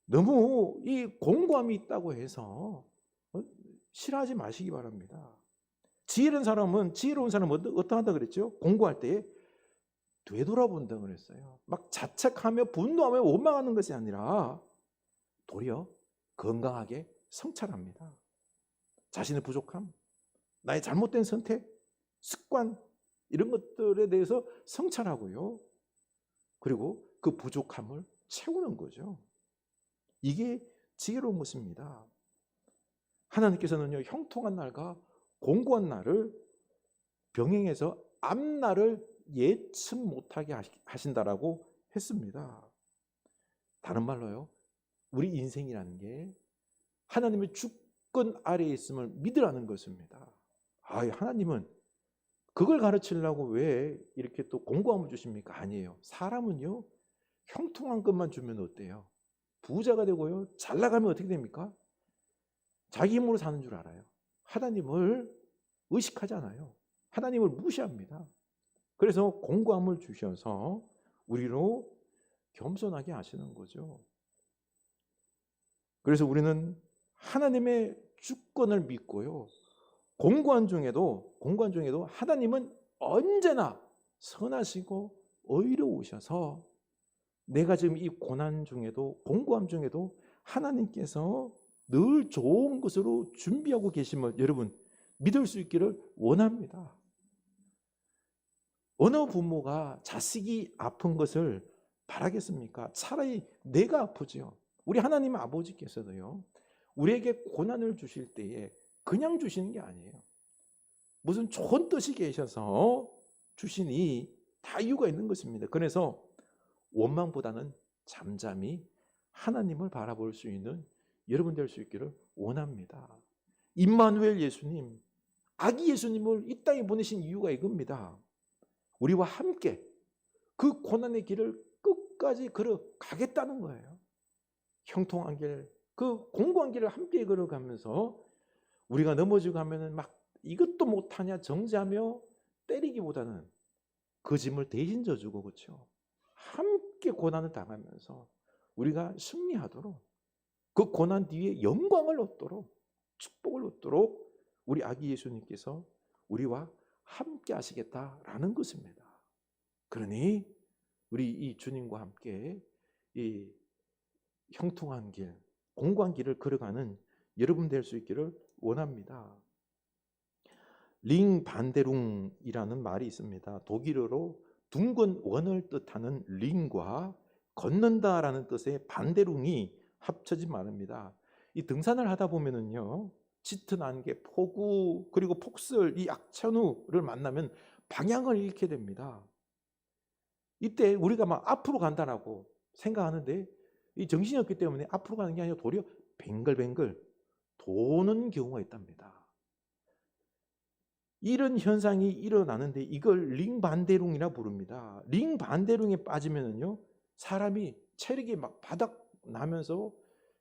너무 이 공고함이 있다고 해서 싫어하지 마시기 바랍니다. 지혜로운 사람은 어떠하다 그랬죠? 공부할 때 되돌아본다 그랬어요. 막 자책하며 분노하며 원망하는 것이 아니라 도리어 건강하게 성찰합니다. 자신의 부족함, 나의 잘못된 선택, 습관 이런 것들에 대해서 성찰하고요. 그리고 그 부족함을 채우는 거죠. 이게 지혜로운 것입니다. 하나님께서는요, 형통한 날과 공고한 날을 병행해서 앞날을 예측 못하게 하신다라고 했습니다. 다른 말로요, 우리 인생이라는 게 하나님의 주권 아래에 있음을 믿으라는 것입니다. 하나님은 그걸 가르치려고 왜 이렇게 또 공고함을 주십니까? 아니에요. 사람은요, 형통한 것만 주면 어때요? 부자가 되고요, 잘 나가면 어떻게 됩니까? 자기 힘으로 사는 줄 알아요. 하나님을 의식하지 않아요. 하나님을 무시합니다. 그래서 공고함을 주셔서 우리로 겸손하게 하시는 거죠. 그래서 우리는 하나님의 주권을 믿고요. 공고한 중에도 하나님은 언제나 선하시고 의로우셔서 내가 지금 이 고난 중에도 공고함 중에도 하나님께서 늘 좋은 것으로 준비하고 계심을 여러분 믿을 수 있기를 원합니다. 어느 부모가 자식이 아픈 것을 바라겠습니까? 차라리 내가 아프지요. 우리 하나님 아버지께서도요, 우리에게 고난을 주실 때에 그냥 주시는 게 아니에요. 무슨 좋은 뜻이 계셔서 주시니 다 이유가 있는 것입니다. 그래서 원망보다는 잠잠히 하나님을 바라볼 수 있는 여러분 될 수 있기를 원합니다. 임마누엘 예수님, 아기 예수님을 이 땅에 보내신 이유가 이겁니다. 우리와 함께 그 고난의 길을 끝까지 걸어가겠다는 거예요. 형통한 길, 그 공고한 길을 함께 걸어가면서 우리가 넘어지고 하면은 막 이것도 못하냐 정죄하며 때리기보다는 그 짐을 대신 져주고, 그렇죠? 함께 고난을 당하면서 우리가 승리하도록, 그 고난 뒤에 영광을 얻도록, 축복을 얻도록 우리 아기 예수님께서 우리와 함께 하시겠다라는 것입니다. 그러니 우리 이 주님과 함께 이 형통한 길, 공고한 길을 걸어가는 여러분 될 수 있기를 원합니다. 링반데룽이라는 말이 있습니다. 독일어로 둥근 원을 뜻하는 링과 걷는다라는 뜻의 반데룽이 합쳐진 말입니다. 이 등산을 하다 보면은요, 짙은 안개, 폭우, 그리고 폭설, 이 악천후를 만나면 방향을 잃게 됩니다. 이때 우리가 막 앞으로 간다라고 생각하는데 이 정신이 없기 때문에 앞으로 가는 게 아니라 도리어 뱅글뱅글 도는 경우가 있답니다. 이런 현상이 일어나는데 이걸 링반데룽이라 부릅니다. 링반데룽에 빠지면은요, 사람이 체력이 막 바닥 나면서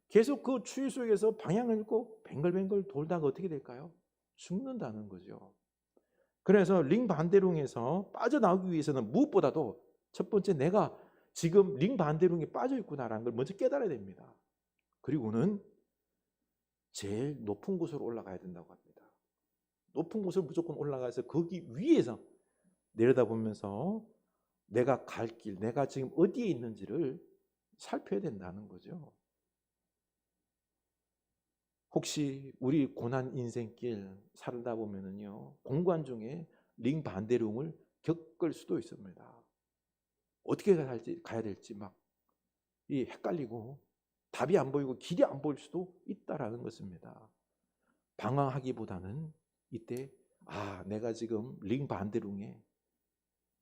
계속 그 추위 속에서 방향을 잃고 뱅글뱅글 돌다가 어떻게 될까요? 죽는다는 거죠. 그래서 링반데룽에서 빠져나오기 위해서는 무엇보다도 첫 번째, 내가 지금 링반데룽에 빠져 있구나라는 걸 먼저 깨달아야 됩니다. 그리고는 제일 높은 곳으로 올라가야 된다고 합니다. 높은 곳을 무조건 올라가서 거기 위에서 내려다보면서 내가 갈 길, 내가 지금 어디에 있는지를 살펴야 된다는 거죠. 혹시 우리 고난 인생길 살다 보면은요, 공간 중에 링반데룽을 겪을 수도 있습니다. 어떻게 가야 될지 막 헷갈리고 답이 안 보이고 길이 안 보일 수도 있다라는 것입니다. 방황하기보다는 이때 내가 지금 링반데룽에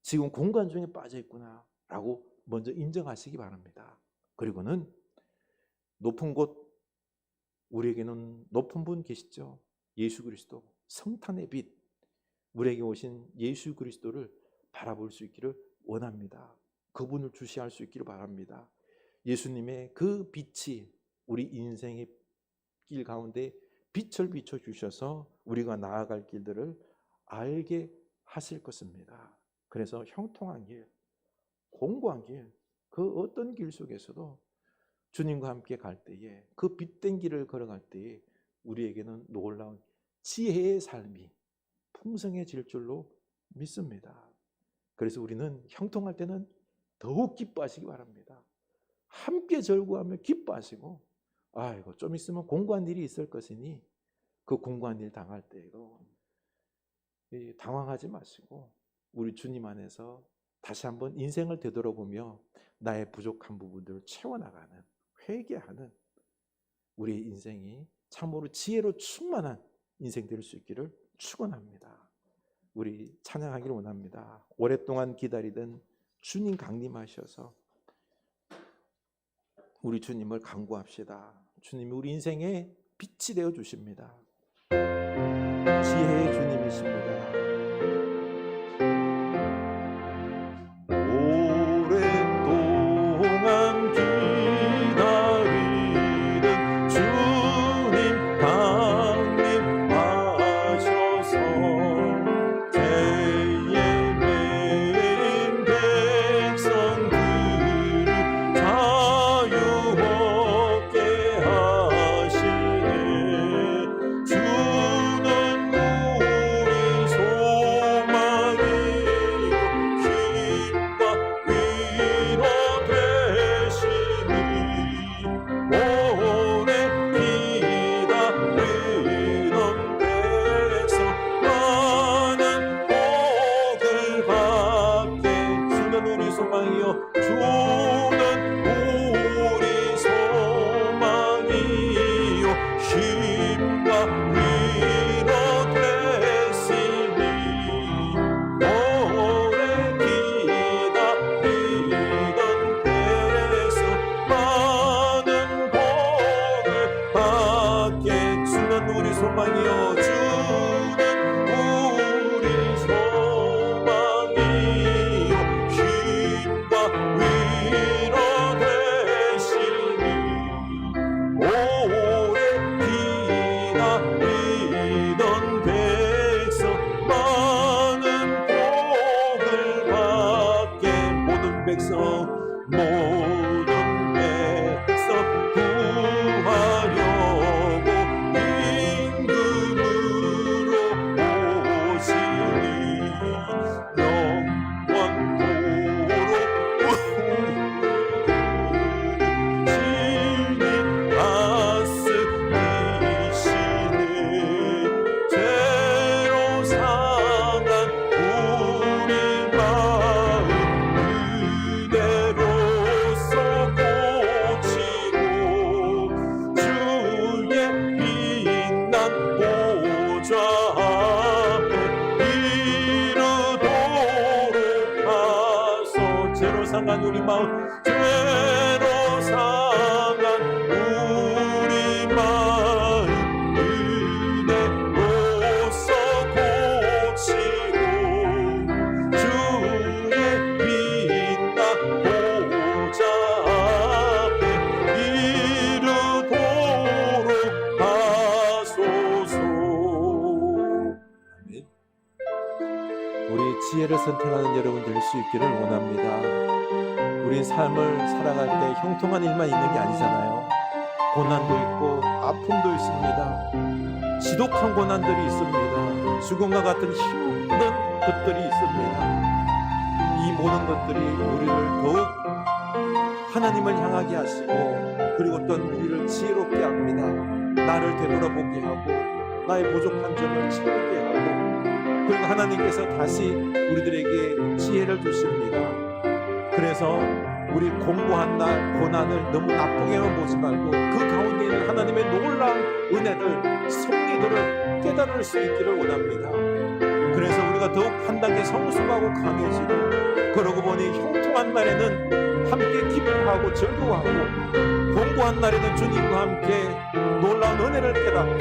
지금 공간 중에 빠져 있구나 라고 먼저 인정하시기 바랍니다. 그리고는 높은 곳, 우리에게는 높은 분 계시죠? 예수 그리스도, 성탄의 빛, 우리에게 오신 예수 그리스도를 바라볼 수 있기를 원합니다. 그분을 주시할 수 있기를 바랍니다. 예수님의 그 빛이 우리 인생의 길 가운데 빛을 비춰주셔서 우리가 나아갈 길들을 알게 하실 것입니다. 그래서 형통한 길, 공고한 길, 그 어떤 길 속에서도 주님과 함께 갈 때에, 그 빛된 길을 걸어갈 때에 우리에게는 놀라운 지혜의 삶이 풍성해질 줄로 믿습니다. 그래서 우리는 형통할 때는 더욱 기뻐하시기 바랍니다. 함께 절구하며 기뻐하시고, 아이고 좀 있으면 공고한 일이 있을 것이니 그 공고한 일 당할 때에도 당황하지 마시고 우리 주님 안에서 다시 한번 인생을 되돌아보며 나의 부족한 부분들을 채워나가는, 회개하는 우리의 인생이 참으로 지혜로 충만한 인생 될 수 있기를 축원합니다. 우리 찬양하기를 원합니다. 오랫동안 기다리던 주님 강림하셔서 우리 주님을 간구합시다. 주님이 우리 인생의 빛이 되어 주십니다. 지혜의 주님이십니다. 오랫동안 기다리는 주님 강림하셔서 죄의 매인 백성들을 자유 얻게 하시네. 주는 우리 소망이요 힘과 위로 되시니 오래 기다리던 백성 많은 복을 받게. 주는 우리 소망이요 주는 우리 소망이요 힘과 위로 되시니 오래 기다리던 백성 많은 복을 받게. 주는 우리 소망이요 주는 우리 소망이요 힘과 위로 되시니 오래 기다리던 백성 많은 복을 받게. 모든 백성 구하려고 임금으로 오시니 영원토록 진이 다스리시네. 죄로 상한 우리 마음 은혜로써 고치고 주의 빛난 보좌 앞에 이르도록 하소. 죄로 상한 우리 마음, 죄로 상한 우리 마음 은혜로써 고치고 주의 빛난 보좌 앞에 이르도록 하소서. 아멘. 우리 지혜를 선택하는 여러분 될 수 있기를 원합니다. 우리 삶을 살아갈 때 형통한 일만 있는 게 아니잖아요. 고난도 있고 아픔도 있습니다. 지독한 고난들이 있습니다. 죽음과 같은 힘든 것들이 있습니다. 이 모든 것들이 우리를 더욱 하나님을 향하게 하시고, 그리고 또 우리를 지혜롭게 합니다. 나를 되돌아보게 하고 나의 부족한 점을 채우게 하고, 그리고 하나님께서 다시 우리들에게 지혜를 주십니다. 그래서 우리 공고한 날 고난을 너무 나쁘게만 보지 말고 그 가운데 있는 하나님의 놀라운 은혜들, 섭리들을 깨달을 수 있기를 원합니다. 그래서 우리가 더욱 한 단계 성숙하고 강해지고, 그러고 보니 형통한 날에는 함께 기뻐하고 즐거워하고, 공고한 날에는 주님과 함께 놀라운 은혜를 깨닫고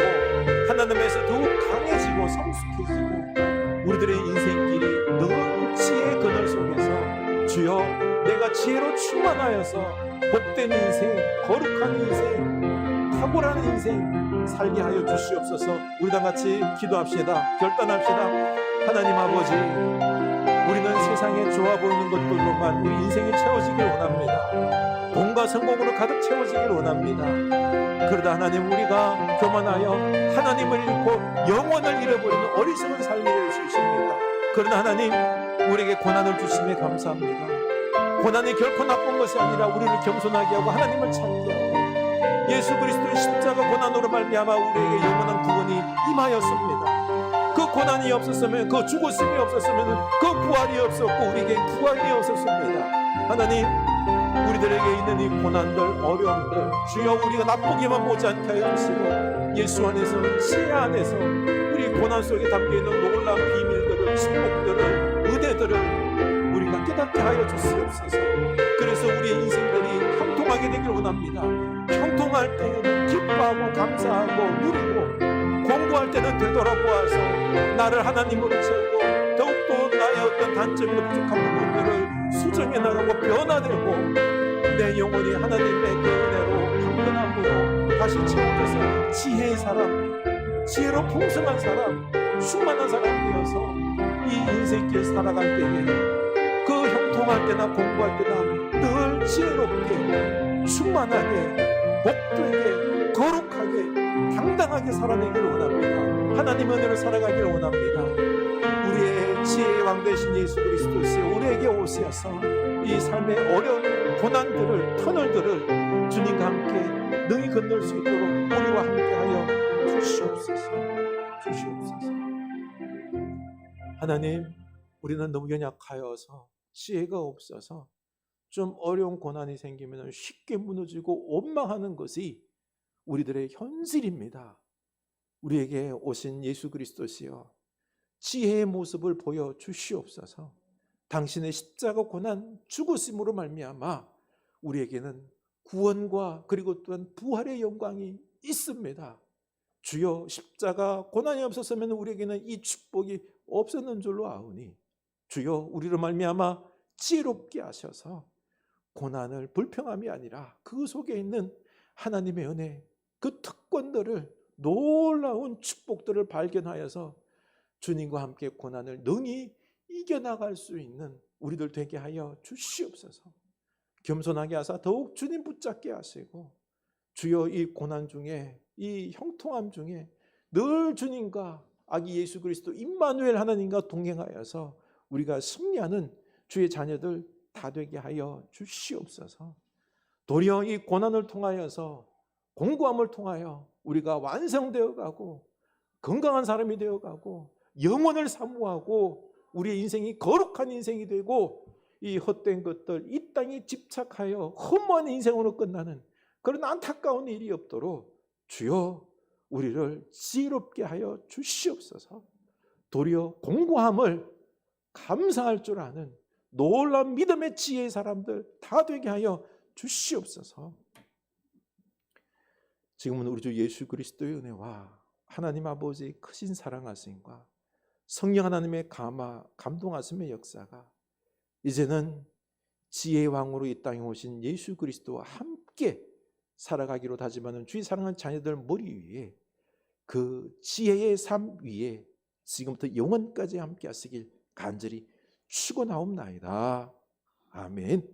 하나님에서 더욱 강해지고 성숙해지고, 우리들의 인생길이 늘 지혜의 그늘 속에서 주여 내가 지혜로 충만하여서 복된 인생, 거룩한 인생, 탁월한 인생 살게 하여 주시옵소서. 우리 다 같이 기도합시다. 결단합시다. 하나님 아버지, 우리는 세상에 좋아 보이는 것들로만 우리 인생이 채워지길 원합니다. 돈과 성공으로 가득 채워지길 원합니다. 그러다 하나님, 우리가 교만하여 하나님을 잃고 영원을 잃어버리는 어리석은 삶이 될 수 있습니다. 그러나 하나님, 우리에게 고난을 주심에 감사합니다. 고난이 결코 나쁜 것이 아니라 우리를 겸손하게 하고 하나님을 찾게 하고 예수 그리스도의 십자가 고난으로 말미암아 우리에게 영원한 구원이 임하였습니다. 그 고난이 없었으면, 그 죽었음이 없었으면, 그 부활이 없었고 우리에게 구원이 없었습니다. 하나님, 우리들에게 있는 이 고난들, 어려움들, 주여 우리가 나쁘게만 보지 않게 하여 주시고 예수 안에서, 지혜 안에서 우리 고난 속에 담겨있는 놀라운 비밀들을, 축복들을, 은혜들을 우리가 깨닫게 하여 주시옵소서. 그래서 우리의 인생들이 형통하게 되길 원합니다. 형통할 때에는 기뻐하고 감사하고 누리고, 공부할 때는 되돌아보아서 나를 하나님으로 채우고 더욱더 나의 어떤 단점이나 부족한 부분들을 수정해 나가고 변화되고 내 영혼이 하나님의 그 은혜로 강건함으로 다시 채워져서 지혜의 사람, 지혜로 풍성한 사람, 충만한 사람이 되어서 이 인생길 살아갈 때에 그 형통할 때나 공부할 때나 늘 지혜롭게, 충만하게, 복되게, 거룩하게, 당당하게 살아내기를 원합니다. 하나님의 은혜로 살아가기를 원합니다. 우리의 지혜의 왕 되신 예수 그리스도시여, 우리에게 오셔서 이 삶의 어려운 고난들을, 터널들을 주님과 함께 능히 건널 수 있도록 우리와 함께하여 주시옵소서. 주시옵소서. 하나님, 우리는 너무 연약하여서 지혜가 없어서 좀 어려운 고난이 생기면 쉽게 무너지고 원망하는 것이 우리들의 현실입니다. 우리에게 오신 예수 그리스도시여, 지혜의 모습을 보여 주시옵소서. 당신의 십자가 고난 죽으심으로 말미암아 우리에게는 구원과 그리고 또한 부활의 영광이 있습니다. 주여, 십자가 고난이 없었으면 우리에게는 이 축복이 없었는 줄로 아오니 주여, 우리로 말미암아 지혜롭게 하셔서 고난을 불평함이 아니라 그 속에 있는 하나님의 은혜, 그 특권들을, 놀라운 축복들을 발견하여서 주님과 함께 고난을 능히 이겨나갈 수 있는 우리들 되게 하여 주시옵소서. 겸손하게 하사 더욱 주님 붙잡게 하시고 주여, 이 고난 중에, 이 형통함 중에 늘 주님과 아기 예수 그리스도 임마누엘 하나님과 동행하여서 우리가 승리하는 주의 자녀들 다 되게 하여 주시옵소서. 도리어 이 고난을 통하여서, 공고함을 통하여 우리가 완성되어 가고 건강한 사람이 되어 가고 영혼을 사모하고 우리의 인생이 거룩한 인생이 되고 이 헛된 것들, 이 땅에 집착하여 허무한 인생으로 끝나는 그런 안타까운 일이 없도록 주여, 우리를 지혜롭게 하여 주시옵소서. 도리어 공고함을 감사할 줄 아는 놀라운 믿음의 지혜의 사람들 다 되게 하여 주시옵소서. 지금은 우리 주 예수 그리스도의 은혜와 하나님 아버지의 크신 사랑하심과 성령 하나님의 감동하심의 역사가 이제는 지혜의 왕으로 이 땅에 오신 예수 그리스도와 함께 살아가기로 다짐하는 주의 사랑하는 자녀들 머리 위에, 그 지혜의 삶 위에 지금부터 영원까지 함께 하시길 간절히 축원하옵나이다. 아멘.